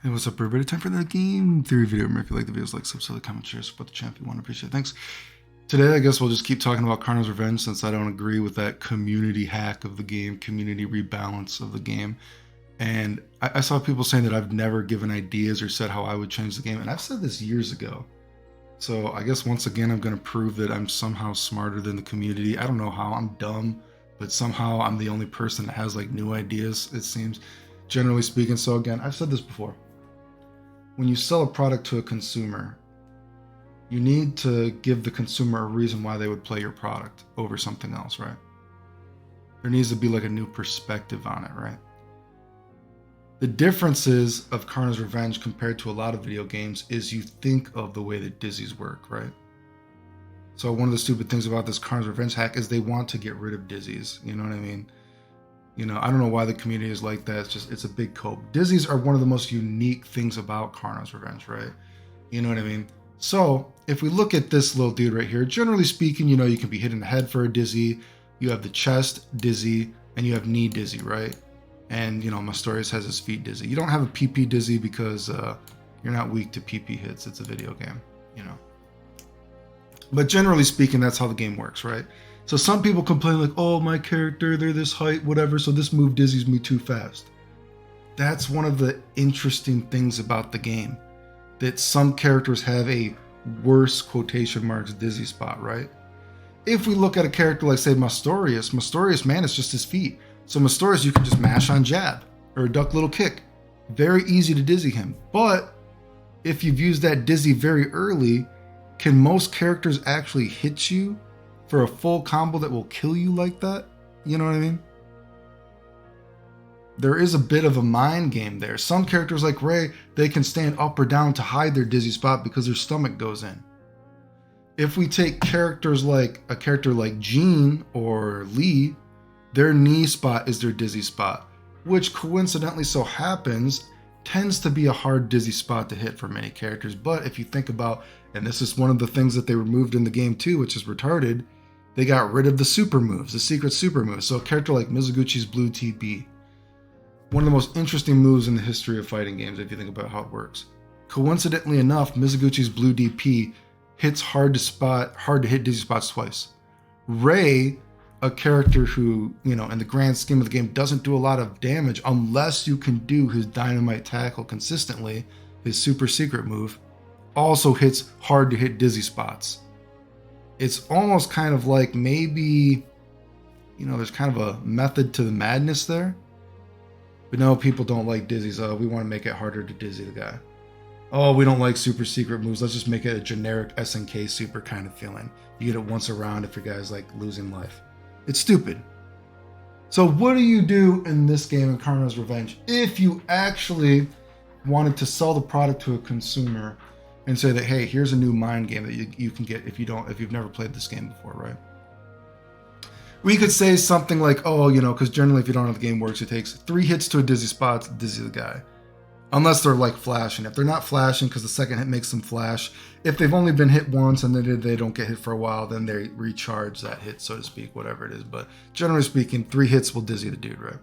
Hey, what's up, everybody? Time for the game theory video. Remember, if you like the videos, like, subscribe, comment, share, support the channel if you want to. Appreciate it. Thanks. Today, I guess we'll just keep talking about Karnovs Revenge since I don't agree with that community hack of the game, community rebalance of the game. And I saw people saying that I've never given ideas or said how I would change the game. And I've said this years ago. So I guess once again, I'm going to prove that I'm somehow smarter than the community. I don't know how. I'm dumb, but somehow I'm the only person that has like new ideas, it seems, generally speaking. So again, I've said this before. When you sell a product to a consumer, you need to give the consumer a reason why they would play your product over something else, right? There needs to be like a new perspective on it, right? The differences of Karnovs Revenge compared to a lot of video games is you think of the way that Dizzies work, right? So one of the stupid things about this Karnovs Revenge hack is they want to get rid of Dizzies, you know what I mean? You know, I don't know why the community is like that. It's a big cope. Dizzies are one of the most unique things about Karnovs Revenge, right? You know what I mean? So if we look at this little dude right here, generally speaking, you know, you can be hit in the head for a Dizzy. You have the chest Dizzy and you have knee Dizzy, right? And, you know, Mastorius has his feet Dizzy. You don't have a PP Dizzy because you're not weak to PP hits. It's a video game, you know. But generally speaking, that's how the game works, right? So some people complain like, oh, my character, they're this height, whatever, so this move dizzies me too fast. That's one of the interesting things about the game, that some characters have a worse quotation marks dizzy spot, right? If we look at a character like, say, Mastorius, man, it's just his feet. So Mastorius, you can just mash on jab or a duck little kick. Very easy to dizzy him. But if you've used that dizzy very early, can most characters actually hit you for a full combo that will kill you like that? You know what I mean? There is a bit of a mind game there. Some characters like Ray, they can stand up or down to hide their dizzy spot because their stomach goes in. If we take characters like a character like Jean or Lee, their knee spot is their dizzy spot, which coincidentally so happens tends to be a hard dizzy spot to hit for many characters. But if you think about, and this is one of the things that they removed in the game too, which is retarded, they got rid of the super moves, the secret super moves. So a character like Mizuguchi's Blue TB, one of the most interesting moves in the history of fighting games, if you think about how it works. Coincidentally enough, Mizuguchi's Blue DP hits hard to hit dizzy spots twice. Ray, a character who, you know, in the grand scheme of the game doesn't do a lot of damage unless you can do his dynamite tackle consistently, his super secret move, also hits hard to hit dizzy spots. It's almost kind of like maybe, you know, there's kind of a method to the madness there. But no, people don't like dizzies. Oh, we want to make it harder to dizzy the guy. Oh, we don't like super secret moves. Let's just make it a generic SNK super kind of feeling. You get it once around if your guy's like losing life. It's stupid. So what do you do in this game in Karnovs Revenge if you actually wanted to sell the product to a consumer and say that, hey, here's a new mind game that you can get if you've never played this game before, right? We could say something like, oh, you know, because generally if you don't know how the game works, it takes 3 hits to a dizzy spot to dizzy the guy. Unless they're like flashing. If they're not flashing because the second hit makes them flash, if they've only been hit once and then they don't get hit for a while, then they recharge that hit, so to speak, whatever it is. But generally speaking, 3 hits will dizzy the dude, right?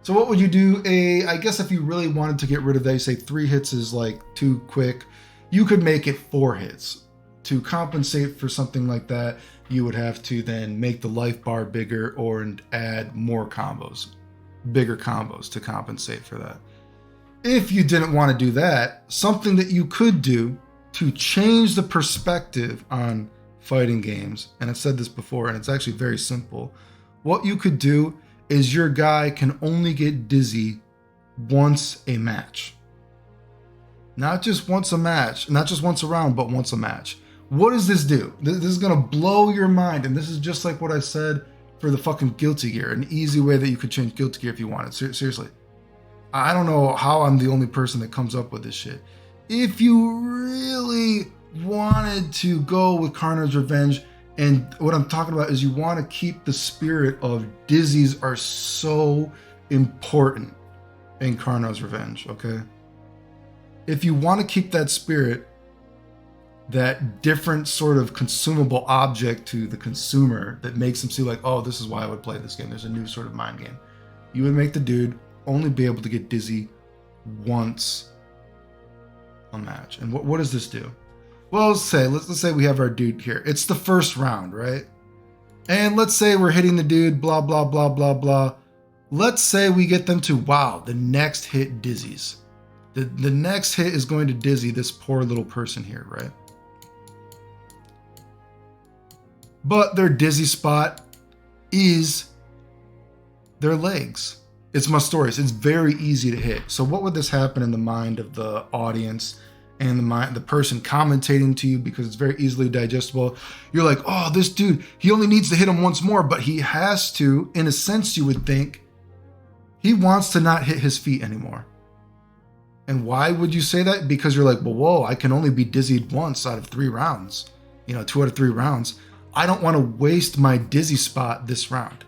So what would you do? I guess if you really wanted to get rid of that, you say 3 hits is like too quick. You could make it 4 hits. To compensate for something like that, you would have to then make the life bar bigger or add more combos, bigger combos to compensate for that. If you didn't want to do that, something that you could do to change the perspective on fighting games, and I've said this before, and it's actually very simple. What you could do is your guy can only get dizzy once a match. Not just once a match, not just once a round, but once a match. What does this do? This is going to blow your mind, and this is just like what I said for the fucking Guilty Gear, an easy way that you could change Guilty Gear if you wanted. Seriously. I don't know how I'm the only person that comes up with this shit. If you really wanted to go with Karnovs Revenge, and what I'm talking about is you want to keep the spirit of dizzies are so important in Karnovs Revenge, okay? If you want to keep that spirit, that different sort of consumable object to the consumer that makes them see like, oh, this is why I would play this game. There's a new sort of mind game. You would make the dude only be able to get dizzy once a match. And what does this do? Well, let's say we have our dude here. It's the first round, right? And let's say we're hitting the dude, blah, blah, blah, blah, blah. Let's say we get them to, wow, the next hit dizzies. The next hit is going to dizzy this poor little person here, right? But their dizzy spot is their legs. It's Mastorius. It's very easy to hit. So what would this happen in the mind of the audience and the person commentating to you, because it's very easily digestible? You're like, oh, this dude, he only needs to hit him once more, but he has to, in a sense, you would think, he wants to not hit his feet anymore. And why would you say that? Because you're like, well, whoa, I can only be dizzied once out of 3 rounds. 2 out of 3 rounds. I don't want to waste my dizzy spot this round.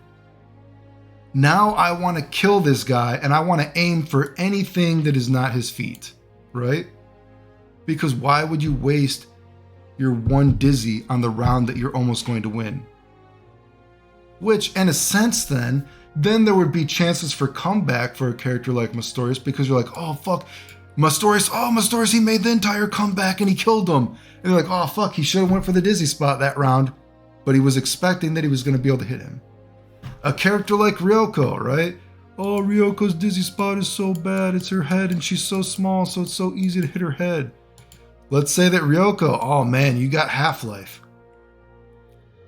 Now I want to kill this guy and I want to aim for anything that is not his feet, right? Because why would you waste your 1 dizzy on the round that you're almost going to win? Which, in a sense, then there would be chances for comeback for a character like Mastorius, because you're like, oh, fuck, Mastorius, he made the entire comeback and he killed him. And you're like, oh, fuck, he should have went for the dizzy spot that round, but he was expecting that he was going to be able to hit him. A character like Ryoko, right? Oh, Ryoko's dizzy spot is so bad, it's her head and she's so small, so it's so easy to hit her head. Let's say that Ryoko, oh man, you got half-life.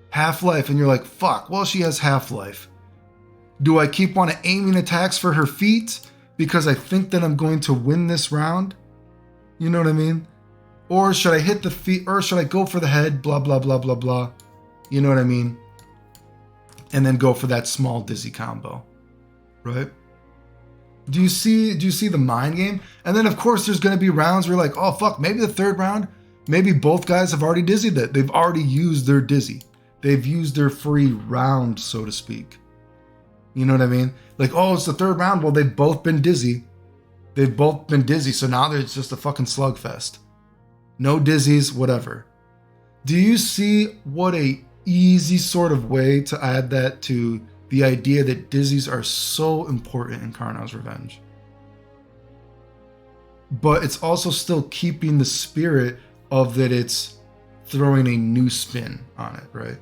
Half-life, and you're like, fuck, well, she has half-life. Do I keep on aiming attacks for her feet because I think that I'm going to win this round? You know what I mean? Or should I hit the feet, or should I go for the head, blah, blah, blah, blah, blah. You know what I mean? And then go for that small dizzy combo, right? Do you see the mind game? And then of course there's going to be rounds where you're like, oh fuck, maybe the 3rd round, maybe both guys have already dizzied it. They've already used their dizzy. They've used their free round, so to speak. You know what I mean? Like, oh, it's the 3rd round. Well, they've both been dizzy. They've both been dizzy. So now it's just a fucking slugfest. No dizzies, whatever. Do you see what a easy sort of way to add that to the idea that dizzies are so important in Karnovs Revenge? But it's also still keeping the spirit of that it's throwing a new spin on it, right?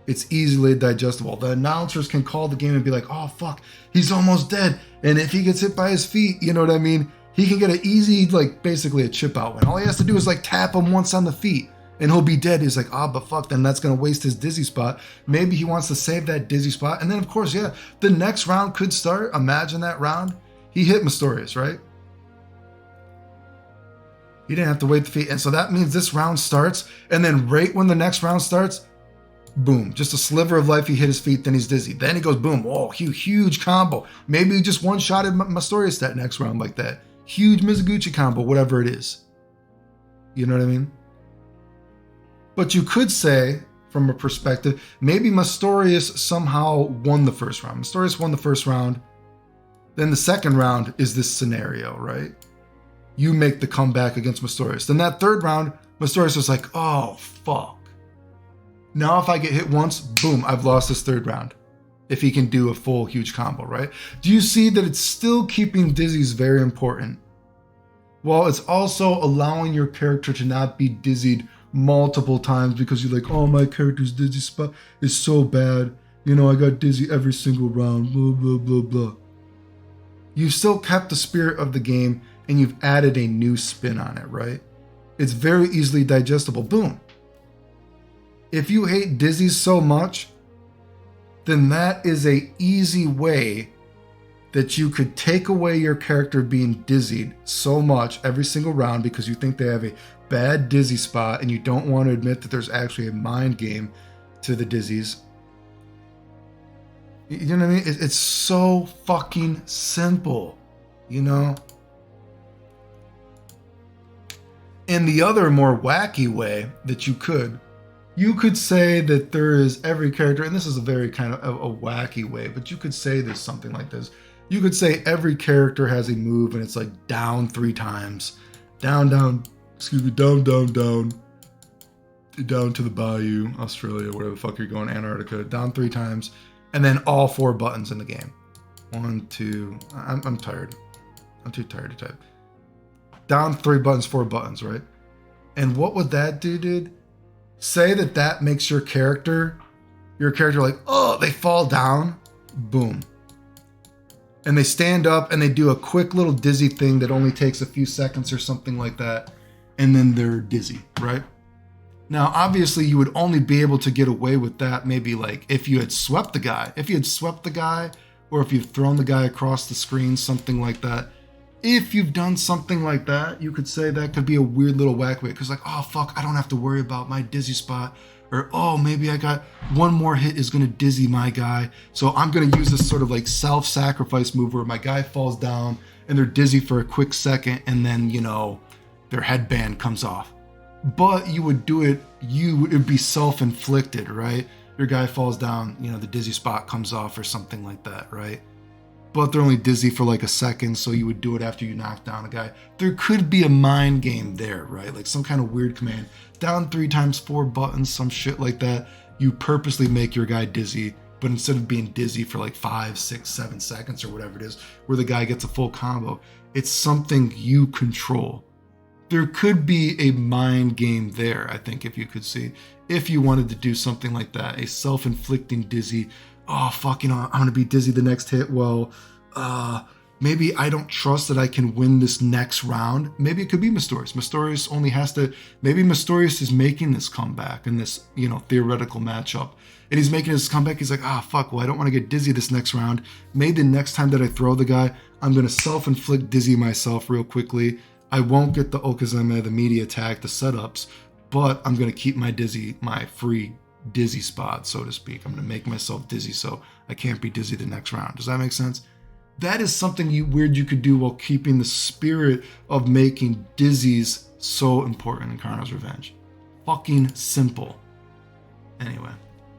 It's easily digestible. The announcers can call the game and be like, oh, fuck, he's almost dead. And if he gets hit by his feet, you know what I mean? He can get an easy, like, basically a chip out win. All he has to do is, like, tap him once on the feet and he'll be dead. He's like, but fuck, then that's going to waste his dizzy spot. Maybe he wants to save that dizzy spot. And then, of course, yeah, the next round could start. Imagine that round. He hit Mastorius, right? He didn't have to wait the feet. And so that means this round starts. And then right when the next round starts, boom, just a sliver of life, he hit his feet, then he's dizzy. Then he goes, boom, whoa, huge combo. Maybe he just one-shotted Mastorius that next round like that. Huge Mizuguchi combo, whatever it is. You know what I mean? But you could say, from a perspective, maybe Mastorius somehow won the first round. Mastorius won the first round. Then the second round is this scenario, right? You make the comeback against Mastorius. Then that 3rd round, Mastorius was like, oh, fuck. Now if I get hit once, boom, I've lost this 3rd round. If he can do a full huge combo, right? Do you see that it's still keeping dizzies very important? Well, it's also allowing your character to not be dizzied multiple times because you're like, oh, my character's dizzy spot is so bad. You know, I got dizzy every single round, blah, blah, blah, blah. You've still kept the spirit of the game and you've added a new spin on it, right? It's very easily digestible. Boom. If you hate dizzies so much, then that is a easy way that you could take away your character being dizzied so much every single round because you think they have a bad dizzy spot and you don't want to admit that there's actually a mind game to the dizzies. You know what I mean? It's so fucking simple, you know? In the other more wacky way that you could say that there is every character, and this is a very kind of a wacky way, but you could say there's something like this. You could say every character has a move and it's like down 3 times, down to the bayou, Australia, wherever the fuck you're going, Antarctica, down 3 times, and then all 4 buttons in the game. 1, 2, I'm tired. I'm too tired to type. down 3 buttons, 4 buttons, right? And what would that do, dude? Say that makes your character like, oh, they fall down, boom. And they stand up and they do a quick little dizzy thing that only takes a few seconds or something like that. And then they're dizzy, right? Now, obviously, you would only be able to get away with that maybe like if you had swept the guy. If you had swept the guy, or if you've thrown the guy across the screen, something like that. If you've done something like that, you could say that could be a weird little whack way. Because like, oh, fuck, I don't have to worry about my dizzy spot. Or, oh, maybe I got one more hit is going to dizzy my guy. So I'm going to use this sort of like self-sacrifice move where my guy falls down and they're dizzy for a quick second. And then, you know, their headband comes off. But you would do it, it would be self-inflicted, right? Your guy falls down, you know, the dizzy spot comes off or something like that, right? But they're only dizzy for like a second, so you would do it after you knock down a guy. There could be a mind game there, right? Like some kind of weird command. Down 3 times 4 buttons, some shit like that. You purposely make your guy dizzy, but instead of being dizzy for like 5, 6, 7 seconds or whatever it is, where the guy gets a full combo, it's something you control. There could be a mind game there, I think, if you could see. If you wanted to do something like that, a self-inflicting dizzy, oh, fuck, you know, I'm going to be dizzy the next hit. Well, maybe I don't trust that I can win this next round. Maybe it could be Mystorious. Mystorious only has to, maybe Mystorious is making this comeback in this, you know, theoretical matchup. And he's making his comeback. He's like, fuck, well, I don't want to get dizzy this next round. Maybe the next time that I throw the guy, I'm going to self-inflict dizzy myself real quickly. I won't get the Okazeme, the media attack, the setups, but I'm going to keep my free dizzy spot, so to speak. I'm going to make myself dizzy so I can't be dizzy the next round. Does that make sense? That is something weird you could do while keeping the spirit of making dizzies so important in Karnovs Revenge. Fucking simple. Anyway,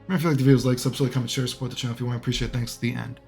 remember if you like the videos, like, subscribe, comment, share, support the channel if you want. I appreciate it. Thanks. The end.